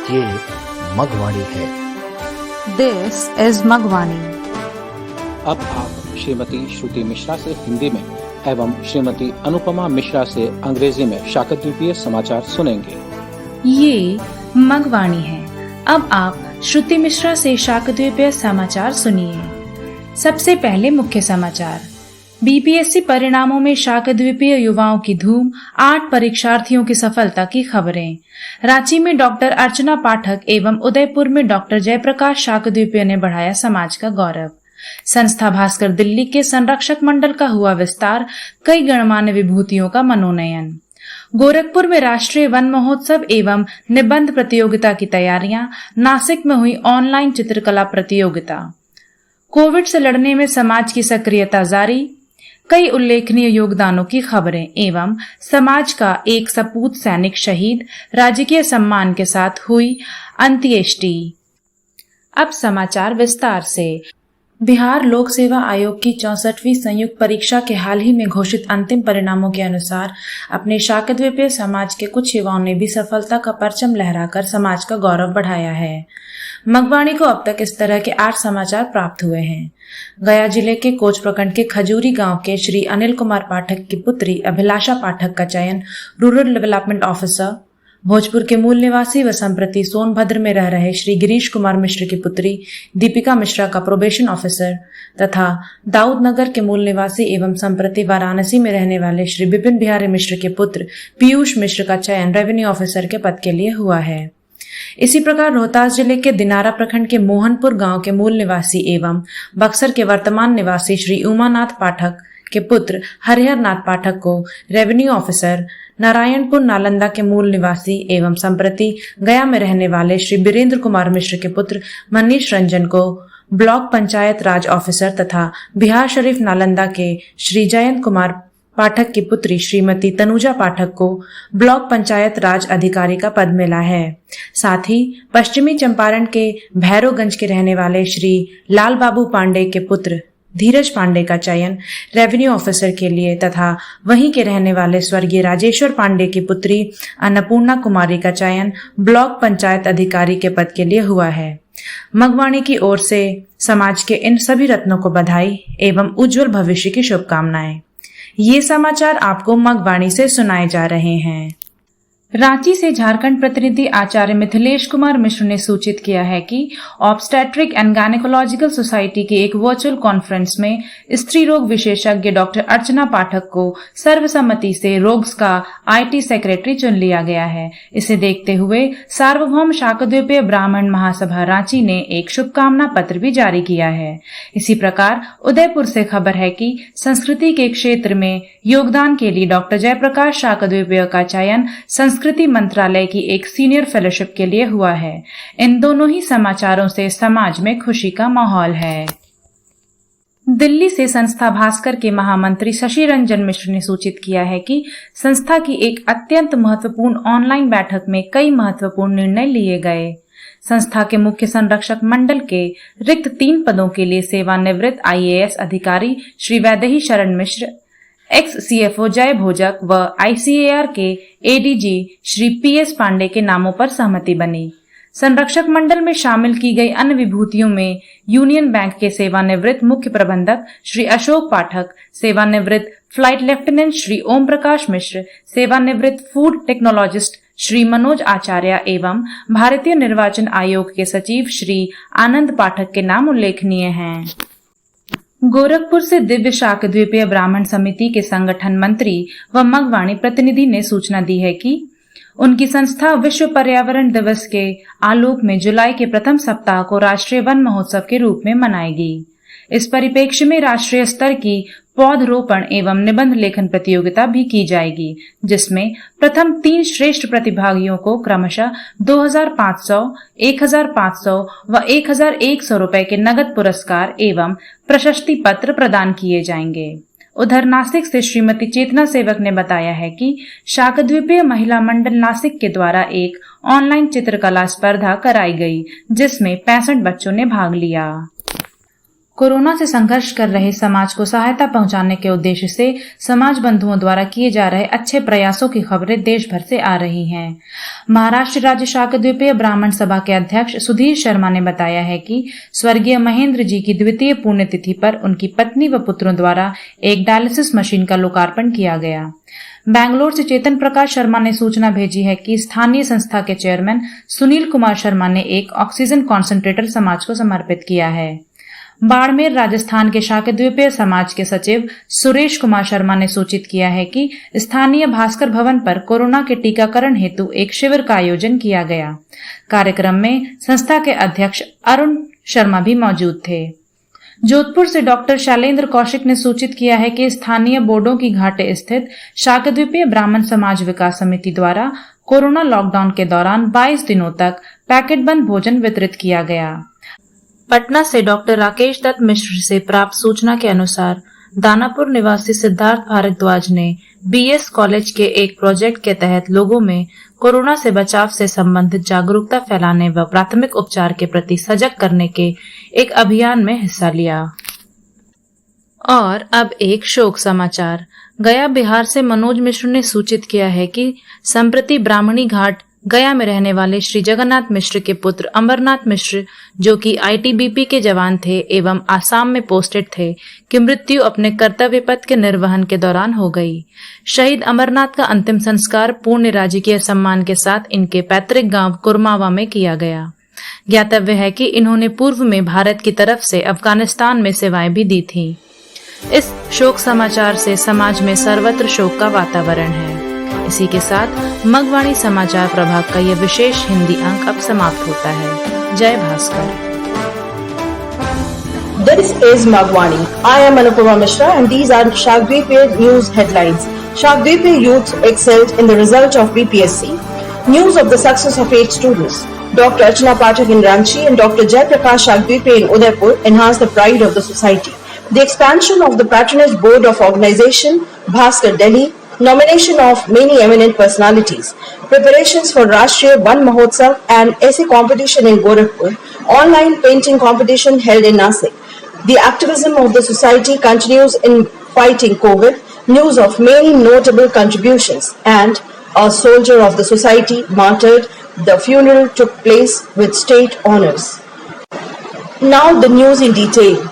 ये मगवाणी है। This is Magwani. अब आप श्रीमती श्रुति मिश्रा से हिंदी में एवं श्रीमती अनुपमा मिश्रा से अंग्रेजी में शाकद्वीपीय समाचार सुनेंगे। ये मगवाणी है। अब आप श्रुति मिश्रा से शाकद्वीपीय समाचार सुनिए। सबसे पहले मुख्य समाचार। बीपीएससी परिणामों में शाकद्वीपीय युवाओं की धूम, 8 परीक्षार्थियों की सफलता की खबरें। रांची में डॉक्टर अर्चना पाठक एवं उदयपुर में डॉक्टर जयप्रकाश शाकद्वीपीय ने बढ़ाया समाज का गौरव। संस्था भास्कर दिल्ली के संरक्षक मंडल का हुआ विस्तार, कई गणमान्य विभूतियों का मनोनयन। गोरखपुर में राष्ट्रीय वन महोत्सव एवं निबंध प्रतियोगिता की तैयारियां, नासिक में हुई ऑनलाइन चित्रकला प्रतियोगिता। कोविड से लड़ने में समाज की सक्रियता जारी, कई उल्लेखनीय योगदानों की खबरें एवं समाज का एक सपूत सैनिक शहीद, राजकीय सम्मान के साथ हुई अंत्येष्टि। अब समाचार विस्तार से। बिहार लोक सेवा आयोग की 64वीं संयुक्त परीक्षा के हाल ही में घोषित अंतिम परिणामों के अनुसार अपने शाकद्वीपीय समाज के कुछ युवाओं ने भी सफलता का परचम लहराकर समाज का गौरव बढ़ाया है। मगवाणी को अब तक इस तरह के 8 समाचार प्राप्त हुए हैं। गया जिले के कोच प्रखंड के खजूरी गांव के श्री अनिल कुमार पाठक की पुत्री अभिलाषा पाठक का चयन रूरल डेवलपमेंट ऑफिसर। भोजपुर के मूल निवासी व संप्रति सोनभद्र में रह रहे श्री गिरीश कुमार मिश्र की पुत्री दीपिका मिश्रा का प्रोबेशन ऑफिसर तथा दाऊदनगर के मूल निवासी एवं संप्रति वाराणसी में रहने वाले श्री विपिन बिहारी मिश्र के पुत्र पीयूष मिश्र का चयन रेवेन्यू ऑफिसर के पद के लिए हुआ है। इसी प्रकार रोहतास जिले के दिनारा प्रखंड के मोहनपुर गांव के मूल निवासी एवं बक्सर के वर्तमान निवासी श्री उमानाथ पाठक के पुत्र हरिहर नाथ पाठक को रेवेन्यू ऑफिसर, नारायणपुर नालंदा के मूल निवासी एवं संप्रति गया में रहने वाले श्री बीरेंद्र कुमार मिश्र के पुत्र मनीष रंजन को ब्लॉक पंचायत राज ऑफिसर तथा बिहार शरीफ नालंदा के श्री जयंत कुमार पाठक की पुत्री श्रीमती तनुजा पाठक को ब्लॉक पंचायत राज अधिकारी का पद मिला है। साथ ही पश्चिमी चंपारण के भैरवगंज के रहने वाले श्री लाल बाबू पांडे के पुत्र धीरज पांडे का चयन रेवेन्यू ऑफिसर के लिए तथा वहीं के रहने वाले स्वर्गीय राजेश्वर पांडे की पुत्री अन्नपूर्णा कुमारी का चयन ब्लॉक पंचायत अधिकारी के पद के लिए हुआ है। मगवाणी की ओर से समाज के इन सभी रत्नों को बधाई एवं उज्जवल भविष्य की शुभकामनाएं। ये समाचार आपको मगवाणी से सुनाए जा रहे हैं। रांची से झारखंड प्रतिनिधि आचार्य मिथिलेश कुमार मिश्र ने सूचित किया है कि ऑब्स्टेट्रिक एंड गायनेकोलॉजिकल सोसाइटी की एक वर्चुअल कॉन्फ्रेंस में स्त्री रोग विशेषज्ञ डॉक्टर अर्चना पाठक को सर्वसम्मति से रोग्स का आईटी सेक्रेटरी चुन लिया गया है। इसे देखते हुए सार्वभौम शाकद्वीपीय ब्राह्मण महासभा रांची ने एक शुभकामना पत्र भी जारी किया है। इसी प्रकार उदयपुर से खबर है कि संस्कृति के क्षेत्र में योगदान के लिए डॉक्टर जयप्रकाश शाकद्वीपीय का चयन संस्कृति मंत्रालय की एक सीनियर फेलोशिप के लिए हुआ है। इन दोनों ही समाचारों से समाज में खुशी का माहौल है। दिल्ली से संस्था भास्कर के महामंत्री शशि रंजन मिश्र ने सूचित किया है कि संस्था की एक अत्यंत महत्वपूर्ण ऑनलाइन बैठक में कई महत्वपूर्ण निर्णय लिए गए। संस्था के मुख्य संरक्षक मंडल के रिक्त 3 पदों के लिए सेवानिवृत्त IAS अधिकारी श्री वैदेही शरण मिश्र, एक्स CFO जय भोजक व ICAR के ADG श्री PS पांडे के नामों पर सहमति बनी। संरक्षक मंडल में शामिल की गई अन्य विभूतियों में यूनियन बैंक के सेवानिवृत्त मुख्य प्रबंधक श्री अशोक पाठक, सेवानिवृत्त फ्लाइट लेफ्टिनेंट श्री ओम प्रकाश मिश्र, सेवानिवृत्त फूड टेक्नोलॉजिस्ट श्री मनोज आचार्य एवं भारतीय निर्वाचन आयोग के सचिव श्री आनंद पाठक के नाम उल्लेखनीय हैं। गोरखपुर से दिव्य शाकद्वीपीय ब्राह्मण समिति के संगठन मंत्री व मगवाणी प्रतिनिधि ने सूचना दी है कि उनकी संस्था विश्व पर्यावरण दिवस के आलोक में जुलाई के प्रथम सप्ताह को राष्ट्रीय वन महोत्सव के रूप में मनाएगी। इस परिप्रेक्ष्य में राष्ट्रीय स्तर की पौधरोपण एवं निबंध लेखन प्रतियोगिता भी की जाएगी, जिसमें प्रथम 3 श्रेष्ठ प्रतिभागियों को क्रमशः 2500, 1500 व 1100 रुपए के नगद पुरस्कार एवं प्रशस्ति पत्र प्रदान किए जाएंगे। उधर नासिक से श्रीमती चेतना सेवक ने बताया है कि शाकद्वीपीय महिला मंडल नासिक के द्वारा एक ऑनलाइन चित्रकला स्पर्धा कराई गई, जिसमें 65 बच्चों ने भाग लिया। कोरोना से संघर्ष कर रहे समाज को सहायता पहुंचाने के उद्देश्य से समाज बंधुओं द्वारा किए जा रहे अच्छे प्रयासों की खबरें देश भर से आ रही हैं। महाराष्ट्र राज्य शाकद्वीपीय ब्राह्मण सभा के अध्यक्ष सुधीर शर्मा ने बताया है कि स्वर्गीय महेंद्र जी की द्वितीय पुण्यतिथि पर उनकी पत्नी व पुत्रों द्वारा एक डायलिसिस मशीन का लोकार्पण किया गया। बैंगलोर से चेतन प्रकाश शर्मा ने सूचना भेजी है कि स्थानीय संस्था के चेयरमैन सुनील कुमार शर्मा ने एक ऑक्सीजन कॉन्सेंट्रेटर समाज को समर्पित किया है। बाड़मेर राजस्थान के शाकद्वीपीय समाज के सचिव सुरेश कुमार शर्मा ने सूचित किया है कि स्थानीय भास्कर भवन पर कोरोना के टीकाकरण हेतु एक शिविर का आयोजन किया गया। कार्यक्रम में संस्था के अध्यक्ष अरुण शर्मा भी मौजूद थे। जोधपुर से डॉक्टर शैलेंद्र कौशिक ने सूचित किया है कि स्थानीय बोर्डों की घाटे स्थित शाकद्वीपीय ब्राह्मण समाज विकास समिति द्वारा कोरोना लॉकडाउन के दौरान 22 दिनों तक पैकेट बंद भोजन वितरित किया गया। पटना से डॉक्टर राकेश दत्त मिश्र से प्राप्त सूचना के अनुसार दानापुर निवासी सिद्धार्थ भारद्वाज ने बीएस कॉलेज के एक प्रोजेक्ट के तहत लोगों में कोरोना से बचाव से संबंधित जागरूकता फैलाने व प्राथमिक उपचार के प्रति सजग करने के एक अभियान में हिस्सा लिया। और अब एक शोक समाचार। गया बिहार से मनोज मिश्र ने सूचित किया है कि संप्रति ब्राह्मणी घाट गया में रहने वाले श्री जगन्नाथ मिश्र के पुत्र अमरनाथ मिश्र, जो कि आईटीबीपी के जवान थे एवं आसाम में पोस्टेड थे, की मृत्यु अपने कर्तव्य पथ के निर्वहन के दौरान हो गई। शहीद अमरनाथ का अंतिम संस्कार पूर्ण राजकीय सम्मान के साथ इनके पैतृक गांव कुरमावा में किया गया। ज्ञातव्य है कि इन्होंने पूर्व में भारत की तरफ से अफगानिस्तान में सेवाएं भी दी थी। इस शोक समाचार से समाज में सर्वत्र शोक का वातावरण है। इसी के साथ मगवाणी समाचार प्रभाग का यह विशेष हिंदी अंक अब समाप्त होता है। जय Bhaskar. This is Magwani. I am Anupama Mishra and these are Shakdweep news headlines. Shakdweep youth excelled in the result of BPSC. News of the success of 8 students. Dr. Archana Pathak in Ranchi and Dr. Jai Prakash Shakdweep in Udaipur enhance the pride of the society. The expansion of the patronage board of organization Bhaskar Delhi. Nomination of many eminent personalities. Preparations for Rashtriya Van Mahotsav and essay competition in Gorakhpur. Online painting competition held in Nasik. The activism of the society continues in fighting COVID. News of many notable contributions. And a soldier of the society martyred. The funeral took place with state honours. Now the news in detail.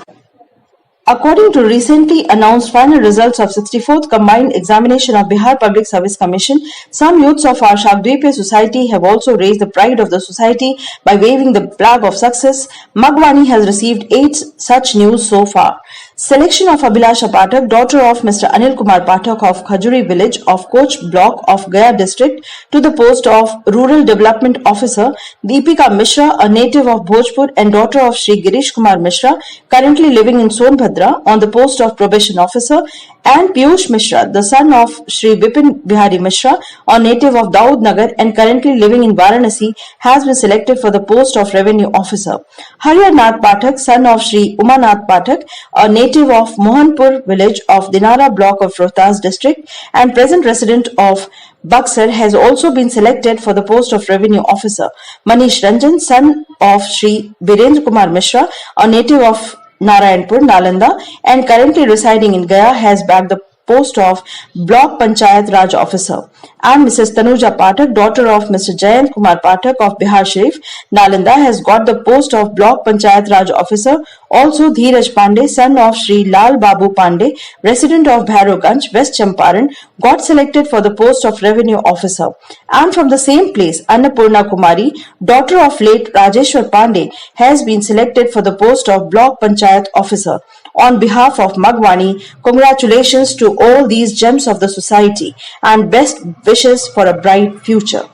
According to recently announced final results of 64th Combined Examination of Bihar Public Service Commission, some youths of our Shakdweep society have also raised the pride of the society by waving the flag of success. Magwani has received 8 such news so far. Selection of Abhilasha Pathak, daughter of Mr. Anil Kumar Pathak of Khajuri village of Koch block of Gaya district, to the post of Rural Development Officer. Deepika Mishra, a native of Bhojpur and daughter of Shri Girish Kumar Mishra, currently living in Sonbhadra, on the post of Probation Officer. And Piyush Mishra, the son of Shri Vipin Bihari Mishra, a native of Daud Nagar and currently living in Varanasi, has been selected for the post of Revenue Officer. Haryar Nath Pathak, son of Shri Umanath Pathak, a native of Mohanpur village of Dinara block of Rohtas district and present resident of Buxar, has also been selected for the post of Revenue Officer. Manish Ranjan, son of Shri Virendra Kumar Mishra, a native of Narayanpur, Nalanda and currently residing in Gaya, has bagged the post of Block Panchayat Raj Officer. And Mrs. Tanuja Pathak, daughter of Mr. Jayant Kumar Pathak of Bihar Sharif, Nalanda, has got the post of Block Panchayat Raj Officer. Also, Dheeraj Pandey, son of Shri Lal Babu Pandey, resident of Bhairoganj, West Champaran, got selected for the post of Revenue Officer. And from the same place, Annapurna Kumari, daughter of late Rajeshwar Pandey, has been selected for the post of Block Panchayat Officer. On behalf of Magwani, congratulations to all these gems of the society and best wishes for a bright future.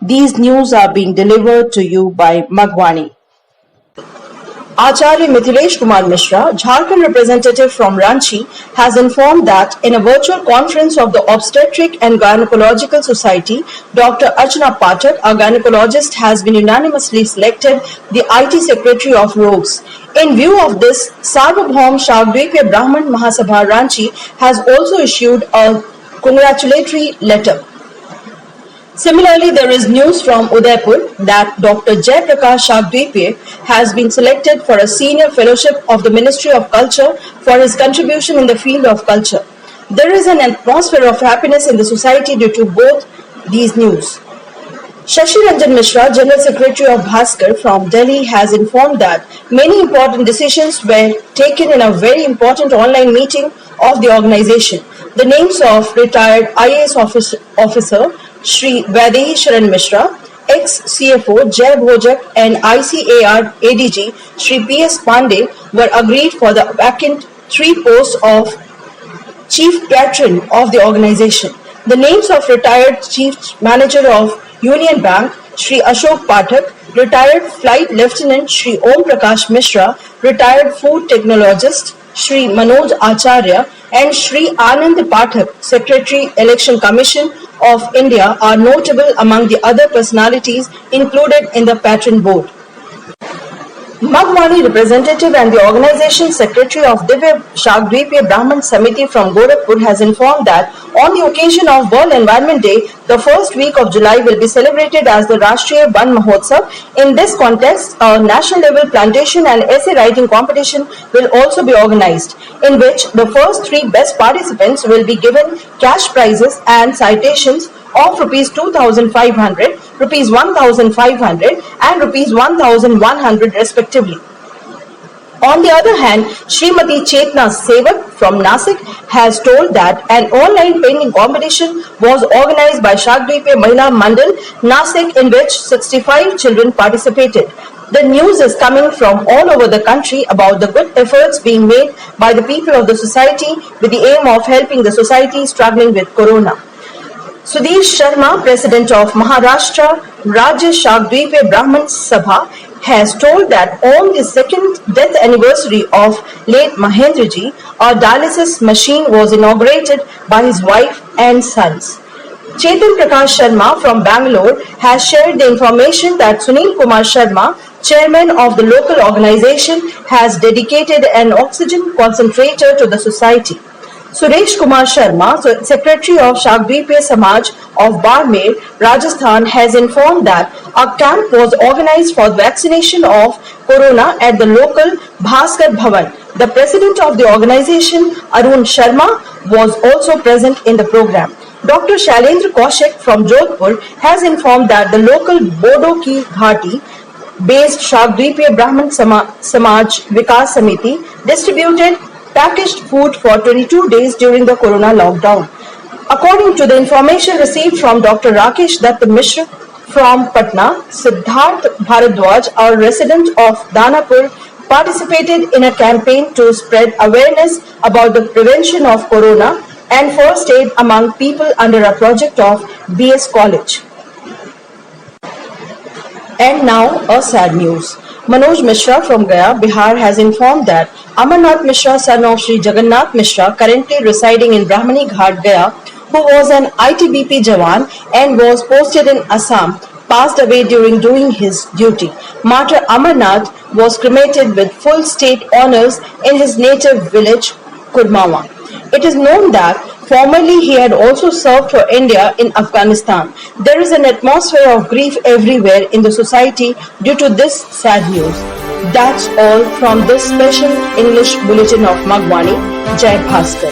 These news are being delivered to you by Magwani. Acharya Mithilesh Kumar Mishra, Jharkhand representative from Ranchi, has informed that in a virtual conference of the Obstetric and Gynecological Society, Dr. Archana Pathak, a gynecologist, has been unanimously selected the IT Secretary of Rogues. In view of this, Sarvabhaum Shakdweep Brahman Mahasabha Ranchi has also issued a congratulatory letter. Similarly, there is news from Udaipur that Dr. Jaiprakash Shagdwepe has been selected for a senior fellowship of the Ministry of Culture for his contribution in the field of culture. There is an atmosphere of happiness in the society due to both these news. Shashi Ranjan Mishra, General Secretary of Bhaskar from Delhi, has informed that many important decisions were taken in a very important online meeting of the organization. The names of retired IAS officer Shri Vaidehi Sharan Mishra, ex-CFO Jay Bhojak and ICAR ADG Shri P.S. Pandey were agreed for the vacant 3 posts of Chief Patron of the organization. The names of retired Chief Manager of Union Bank Shri Ashok Pathak, retired Flight Lieutenant Shri Om Prakash Mishra, retired Food Technologist Shri Manoj Acharya and Shri Anand Pathak, Secretary Election Commission of India, are notable among the other personalities included in the patron board. Magwani representative and the organization secretary of Divya Shagdwepe Brahman Samiti from Gorakhpur has informed that on the occasion of World Environment Day, the first week of July will be celebrated as the Rashtriya Van Mahotsav. In this context, a national level plantation and essay writing competition will also be organized, in which the first 3 best participants will be given cash prizes and citations of rupees 2,500, rupees 1,500 and rupees 1,100 respectively. On the other hand, Srimati Chetna Sevak from Nasik has told that an online painting competition was organized by Shagdwepe Mahila Mandal, Nasik, in which 65 children participated. The news is coming from all over the country about the good efforts being made by the people of the society with the aim of helping the society struggling with Corona. Sudhir Sharma, President of Maharashtra Rajya Shagdwepe Brahman Sabha, has told that on the second death anniversary of late Mahendraji, a dialysis machine was inaugurated by his wife and sons. Chetan Prakash Sharma from Bangalore has shared the information that Sunil Kumar Sharma, chairman of the local organization, has dedicated an oxygen concentrator to the society. Suresh Kumar Sharma, Secretary of Shagdwepe Samaj of Barmer, Rajasthan, has informed that a camp was organized for vaccination of Corona at the local Bhaskar Bhavan. The president of the organization, Arun Sharma, was also present in the program. Dr. Shailendra Kaushik from Jodhpur has informed that the local Bodo Ki Ghati based Shagdwepe Brahman Samaj Vikas Samiti distributed packaged food for 22 days during the Corona lockdown. According to the information received from Dr. Rakesh Datta Mishra from Patna, Siddharth Bharadwaj, a resident of Danapur, participated in a campaign to spread awareness about the prevention of Corona and first aid among people under a project of BS College. And now a sad news. Manoj Mishra from Gaya, Bihar, has informed that Amarnath Mishra, son of Sri Jagannath Mishra, currently residing in Brahmani Ghat, Gaya, who was an ITBP Jawan and was posted in Assam, passed away during doing his duty. Martyr Amarnath was cremated with full state honours in his native village, Kurmawa. It is known that formerly he had also served for India in Afghanistan. There is an atmosphere of grief everywhere in the society due to this sad news. That's all from this special English bulletin of Magwani. Jai Bhaskar.